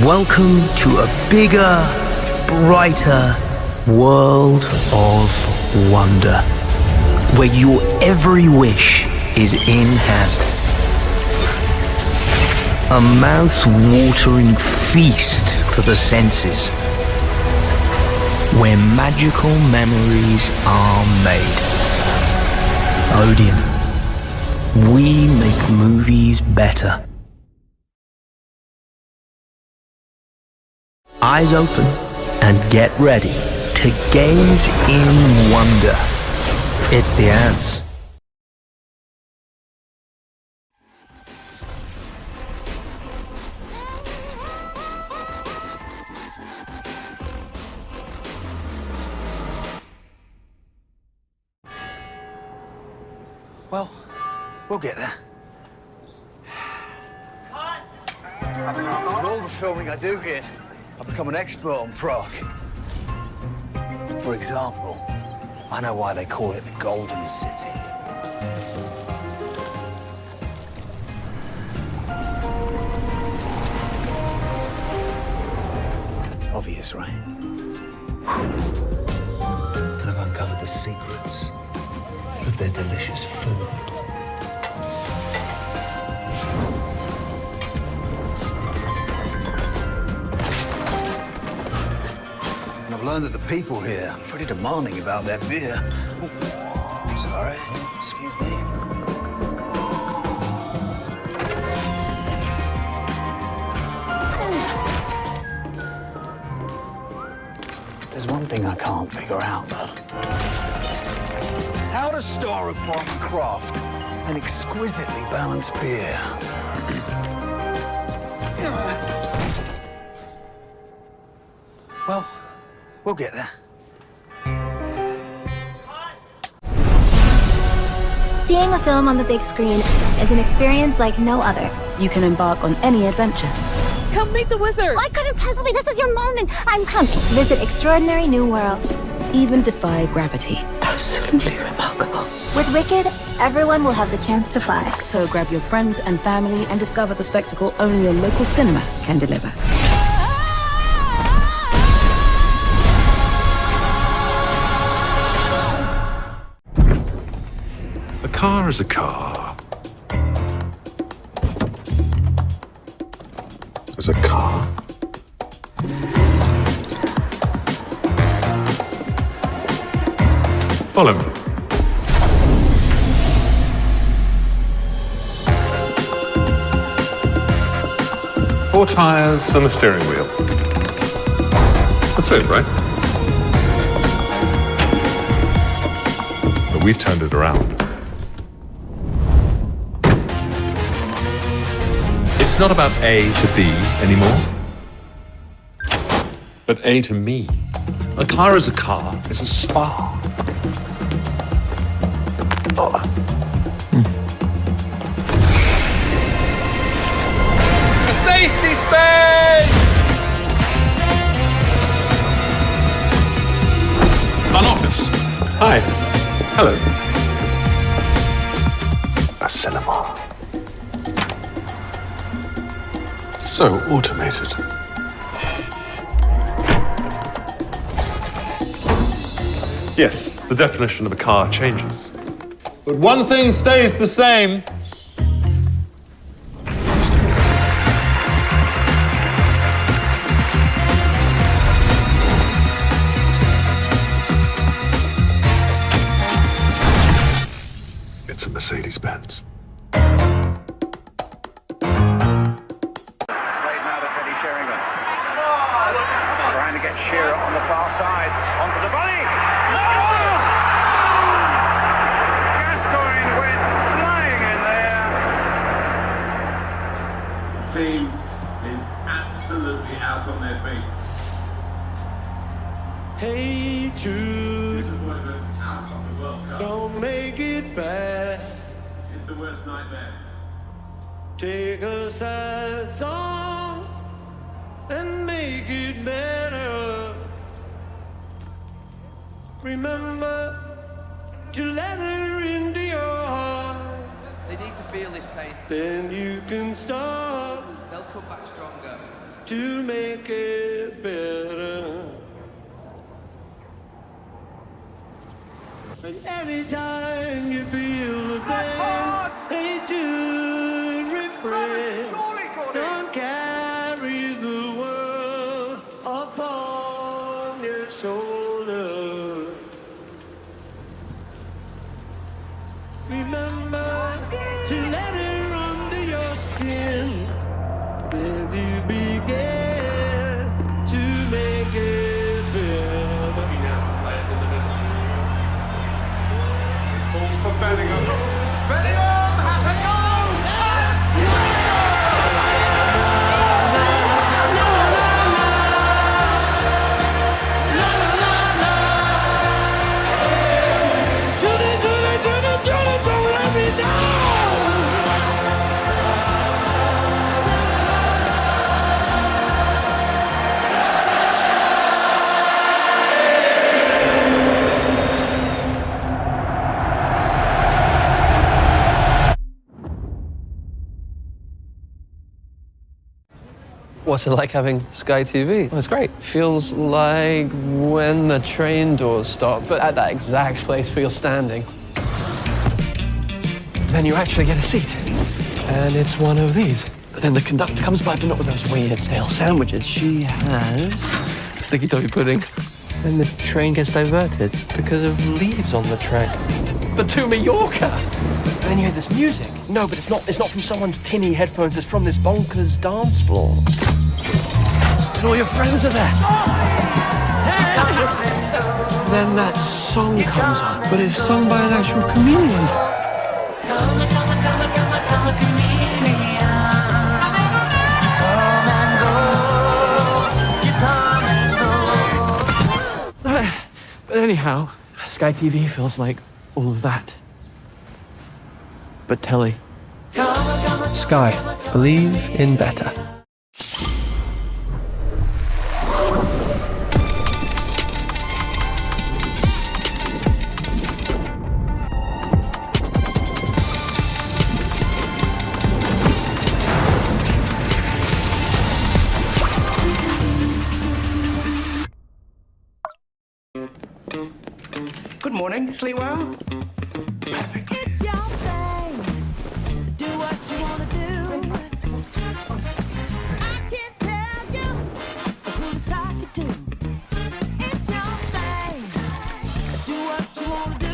Welcome to a bigger, brighter world of wonder, where your every wish is in hand. A mouth-watering feast for the senses, where magical memories are made. ODEON. We make movies better. Eyes open and get ready to gaze in wonder. It's the ants. Well, we'll get there. With all the filming I do here, I've become an expert on Prague. For example, I know why they call it the Golden City. Obvious, right? And I've uncovered the secrets of their delicious food. And I've learned that the people here are pretty demanding about their beer. Oh, sorry, excuse me. There's one thing I can't figure out, though. How to store upon craft an exquisitely balanced beer. Well, we'll get there. Seeing a film on the big screen is an experience like no other. You can embark on any adventure. Come meet the wizard! Why couldn't possibly? This is your moment. I'm coming. Visit extraordinary new worlds. Even defy gravity. Absolutely remarkable. With Wicked, everyone will have the chance to fly. So grab your friends and family and discover the spectacle only your local cinema can deliver. A car is a car. Is a car. Follow me. Four tires and a steering wheel. That's it, right? But we've turned it around. It's not about A to B anymore, but A to me. A car is a car. It's a spa. Safety space! An office. Hi. Hello. A cinema. So automated. Yes, the definition of a car changes. But one thing stays the same. It's a Mercedes-Benz. Trying to get Shearer on the far side, onto the volley. No! Gascoigne went flying in there. Team is absolutely out on their feet. Hey Jude, Disappointment out of the World Cup. don't make it bad. It's the worst nightmare. Take a sad song and make it better. Remember to let her into your heart. They need to feel this pain. Then you can start They'll come back stronger. to make it better. And anytime you feel the pain, hey, Jude, refrain. Don't carry the world upon your shoulder. Remember to let it under your skin. Then you begin to make it better. Falls for Bellingham. Bellingham has a goal! Don't let me down! What's it like having Sky TV? Well, it's great. Feels like when the train doors stop, but at that exact place where you're standing. Then you actually get a seat, and it's one of these. But then the conductor comes by, but not with those weird stale sandwiches. She has sticky toffee pudding. And the train gets diverted because of leaves on the track. But to Mallorca! And then you hear this music. No, but it's not from someone's tinny headphones, it's from this bonkers dance floor. And all your friends are there. And then that song comes on, but it's sung by an actual comedian. But anyhow, Sky TV feels like all of that. But telly. Sky, believe in better. Good morning, sleep well? It's your thing. Do what you want to do. I can't tell you who to sock it to. It's your thing. Do what you want to do.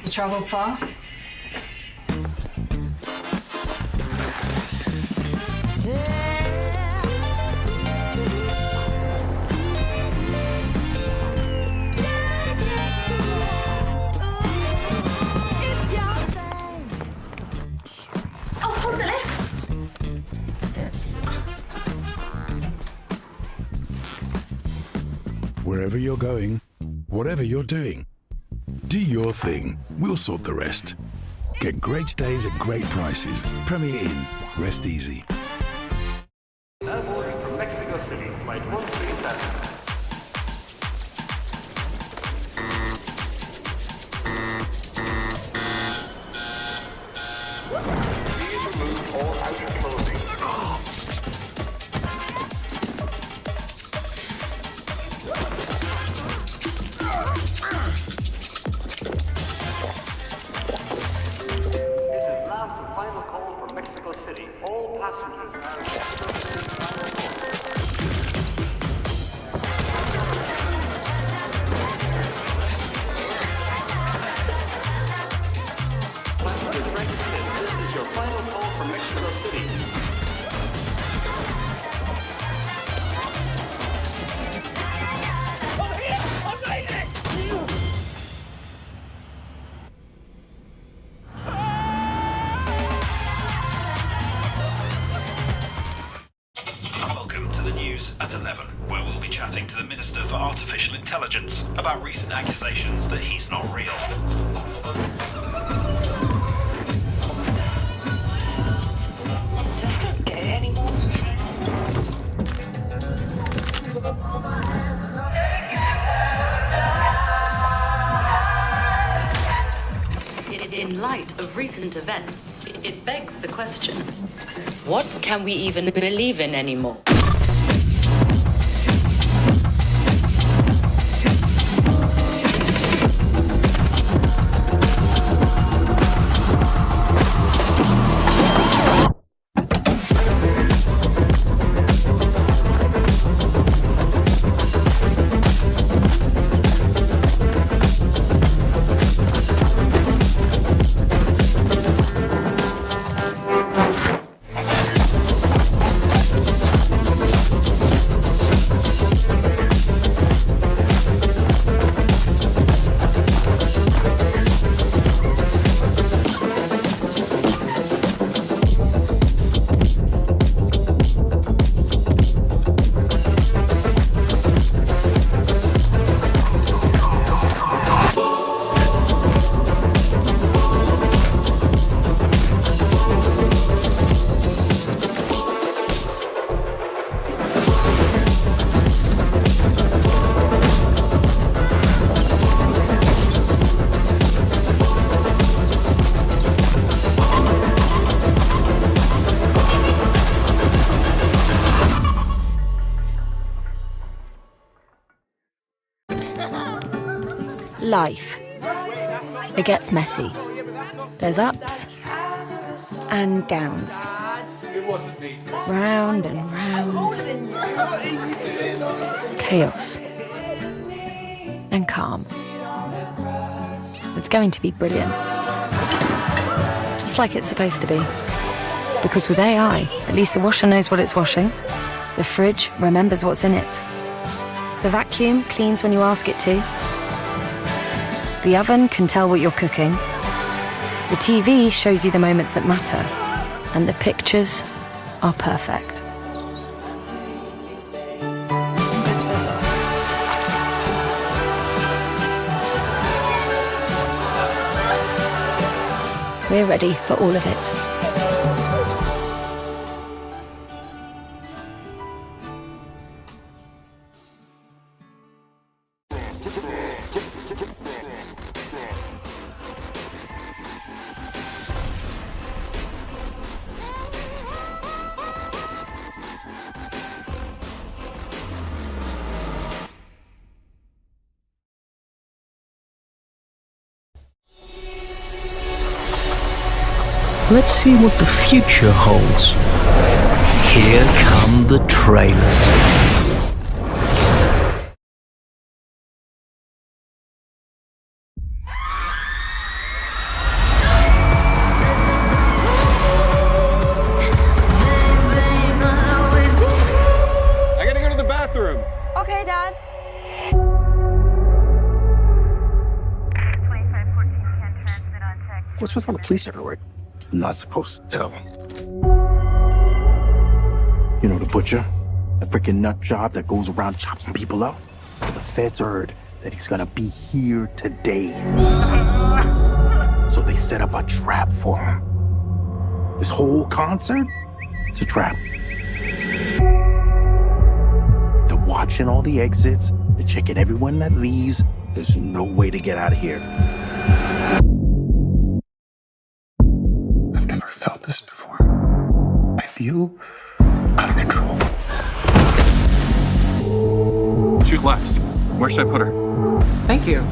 You travel far? Wherever you're going, whatever you're doing, do your thing. We'll sort the rest. Get great stays at great prices. Premier Inn. Rest easy. Now boarding from Mexico City, flight 137. Please remove all outer clothing. Final call from Mexico City. All passengers are This is your final call from Mexico City. I'm here! I made it! Welcome to the news at 11, where we'll be chatting to the Minister for Artificial Intelligence about recent accusations that he's not real. Just don't get it anymore. In light of recent events, It begs the question, what can we even believe in anymore? Life. It gets messy. There's ups and downs. Round and round. Chaos. And calm. It's going to be brilliant. Just like it's supposed to be. Because with AI, at least the washer knows what it's washing. The fridge remembers what's in it. The vacuum cleans when you ask it to. The oven can tell what you're cooking. The TV shows you the moments that matter. And the pictures are perfect. We're ready for all of it. Let's see what the future holds. Here come the trailers. I gotta go to the bathroom. Okay, Dad. What's with all the police everywhere? I'm not supposed to tell. You know the butcher? The freaking nut job that goes around chopping people up? The feds heard that he's gonna be here today. So they set up a trap for him. This whole concert, it's a trap. They're watching all the exits, they're checking everyone that leaves. There's no way to get out of here. Felt this before. I feel out of control. Shoot left. Where should I put her? Thank you.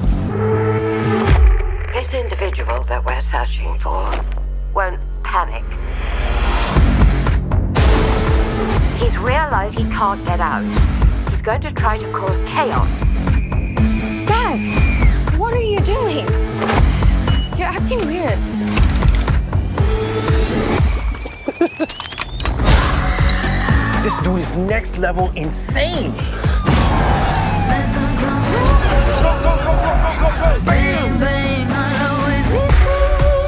This individual that we're searching for won't panic. He's realized he can't get out. He's going to try to cause chaos. Dad, what are you doing? You're acting weird. This dude is next level insane.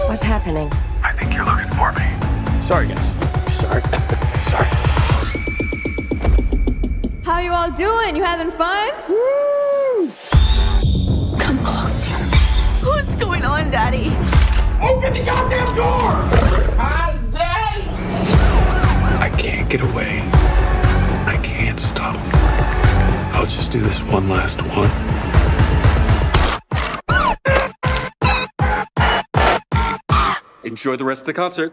What's happening? I think you're looking for me. Sorry, guys. Sorry. Sorry. How you all doing? You having fun? Woo! Come closer. What's going on, Daddy? Open the goddamn door! I can't get away. I can't stop. I'll just do this one last one. Enjoy the rest of the concert.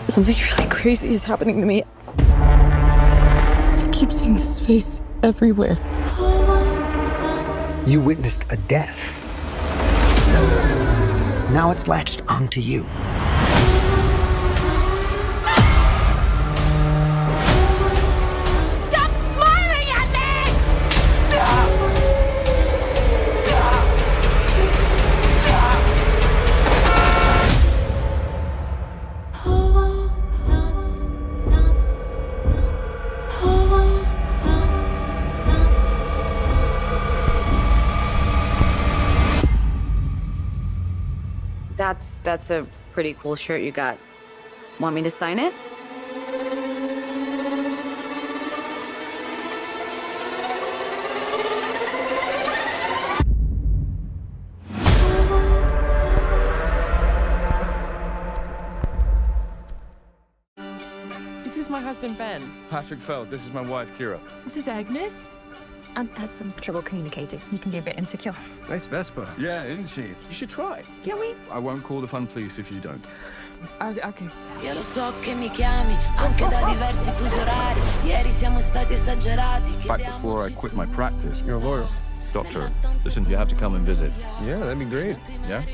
Something really crazy is happening to me. I keep seeing this face everywhere. You witnessed a death. Now it's latched onto you. Stop smiling at me! That's a pretty cool shirt you got. Want me to sign it? This is my husband, Ben. Patrick Feld, this is my wife, Kira. This is Agnes. Anne has some trouble communicating. He can be a bit insecure. Nice Vespa. Yeah, isn't she? You should try. Can we? I won't call the fun police if you don't. Okay. Io lo so che mi chiami anche da diversi fusi orari. Ieri siamo stati esagerati. Back before I quit my practice. You're a lawyer. Doctor, listen, you have to come and visit. Yeah, that'd be great. Yeah?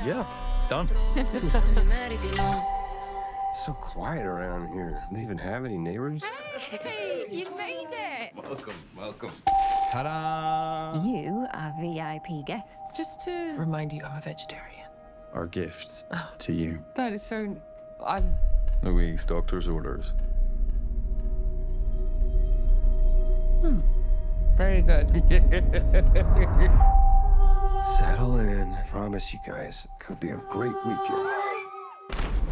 Yeah. Done. It's so quiet around here. Don't even have any neighbors. Hey, you made it! Welcome, welcome. Ta-da! You are VIP guests. Just to remind you, I'm a vegetarian. Our gift to you. That is so... Louise, doctor's orders. Very good. Settle in. I promise you guys, it could be a great weekend.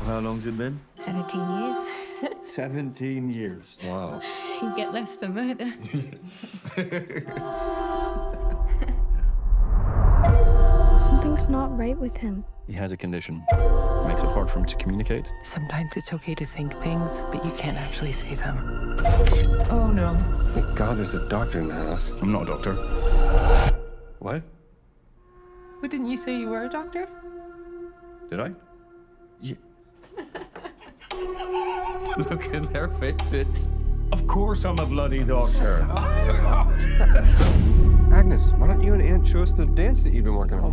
How long's it been? 17 years. 17 years. Wow. You get less for murder. Something's not right with him. He has a condition. It makes it hard for him to communicate. Sometimes it's okay to think things, but you can't actually say them. Oh, no. Thank God there's a doctor in the house. I'm not a doctor. What? But didn't you say you were a doctor? Did I? Yeah. Look at their faces. Of course I'm a bloody doctor. Agnes, why don't you and Aunt show us the dance that you've been working on?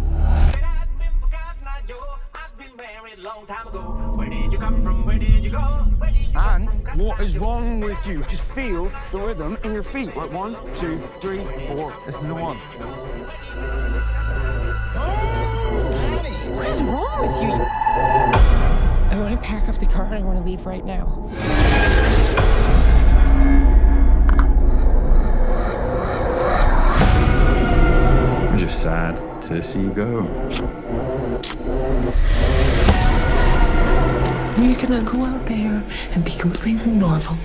And what is wrong with you? Just feel the rhythm in your feet. Right, 1, 2, 3, 4. This is the one. What is wrong with you? I want to pack up the car and I want to leave right now. I'm just sad to see you go. You're gonna go out there and be completely normal.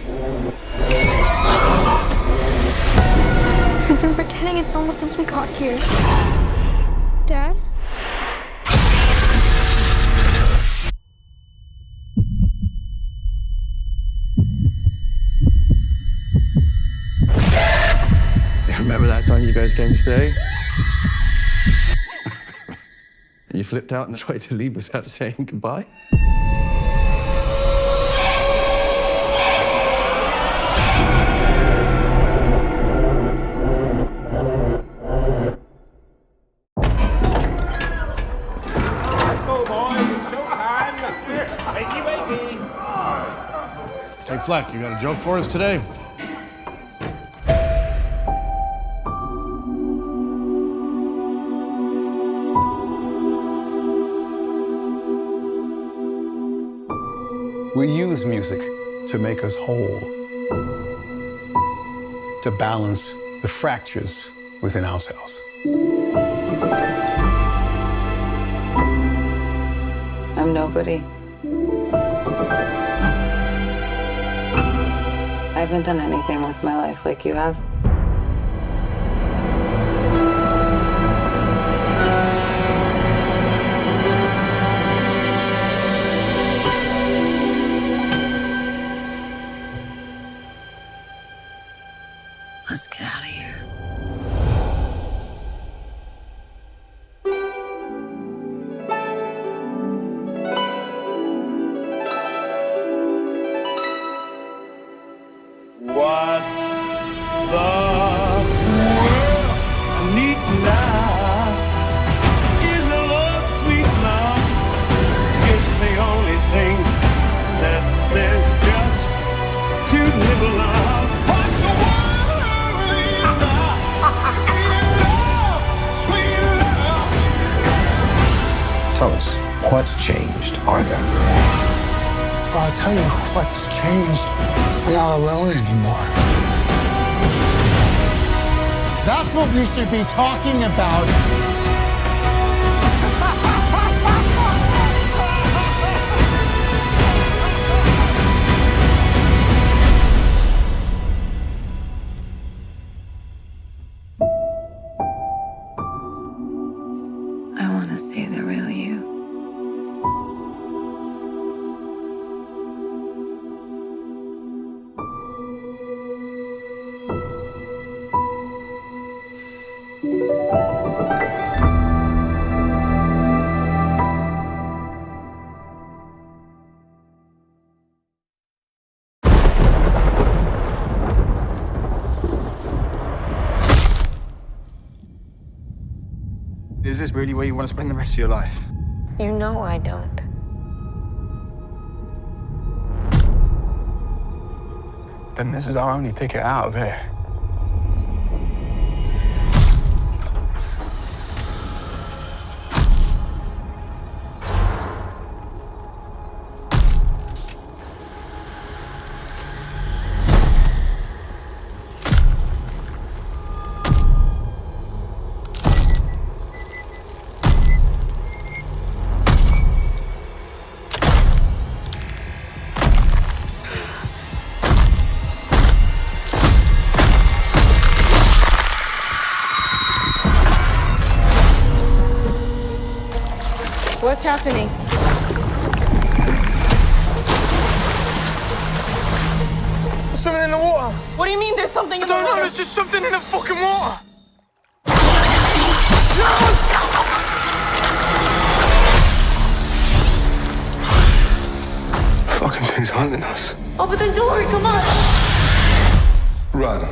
We've been pretending it's normal since we got here. Dad? Remember that time you guys came to stay? You flipped out and tried to leave without saying goodbye? Let's go, boys. It's showtime. Wakey, wakey. Hey, Fleck, you got a joke for us today? We use music to make us whole, to balance the fractures within ourselves. I'm nobody. I haven't done anything with my life like you have. Let's get out of here. what's changed, are there? Well, I'll tell you what's changed. I'm not alone anymore. That's what we should be talking about. I want to see the real you. Is this really where you want to spend the rest of your life? You know I don't. Then this is our only ticket out of here. What's happening? There's something in the water. What do you mean there's something in the water? I don't know, there's just something in the fucking water. Fucking thing's hunting us. Open the door, come on. Run.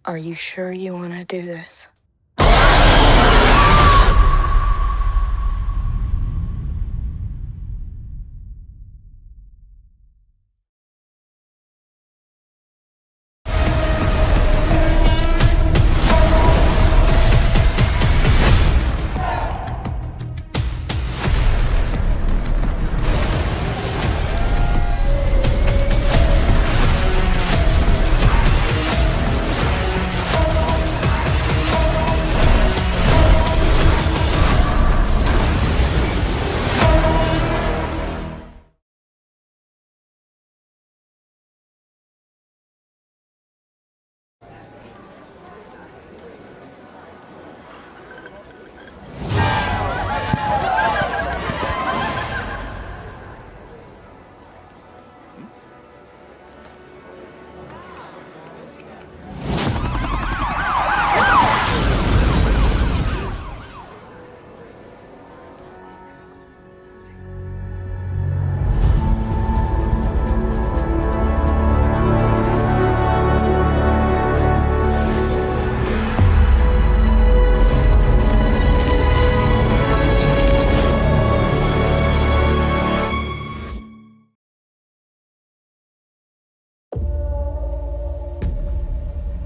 Are you sure you want to do this?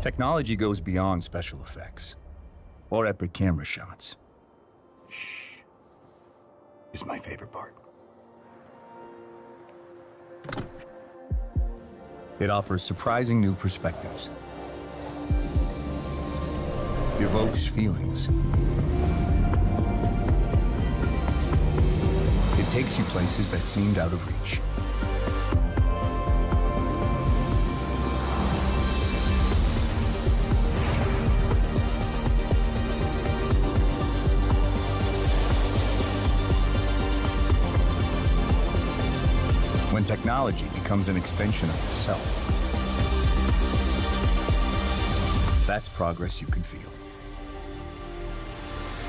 Technology goes beyond special effects or epic camera shots. Shh. Is my favorite part. It offers surprising new perspectives. Evokes feelings. It takes you places that seemed out of reach. When technology becomes an extension of yourself, that's progress you can feel.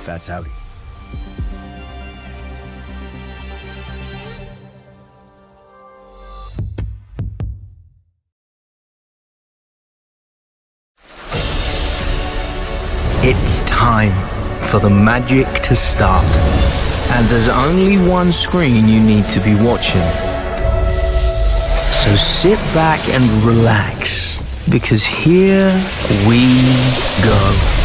That's Audi. It's time for the magic to start. And there's only one screen you need to be watching. So sit back and relax, because here we go.